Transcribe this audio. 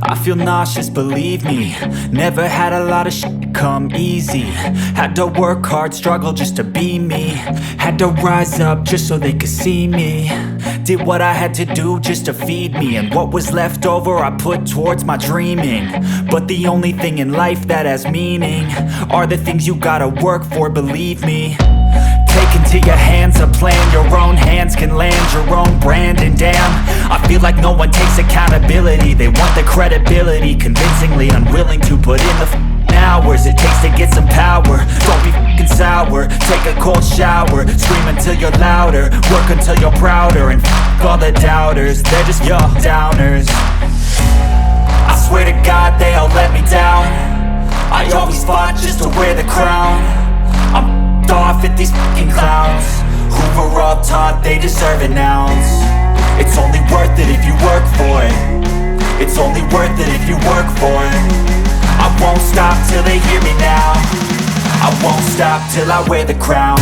I feel nauseous, believe me. Never had a lot of shit come easy. Had to work hard, struggle just to be me. Had to rise up just so they could see me. Did what I had to do just to feed me, and what was left over I put towards my dreaming. But the only thing in life that has meaning are the things you gotta work for, believe me. Take into your hands a plan, your own hands can land your own brand. And damn, I feel like no one takes accountability. They want the credibility, convincingly unwilling to put in the hours it takes to get some power. Don't be f***ing sour, take a cold shower. Scream until you're louder, work until you're prouder. And f*** all the doubters, they're just your downers. I swear to God they all let me down. I always fought just to wear the crown. I'm off at these fucking clowns who were all taught they deserve an ounce. It's only worth it if you work for it. It's only worth it if you work for it. I won't stop till they hear me now. I won't stop till I wear the crown.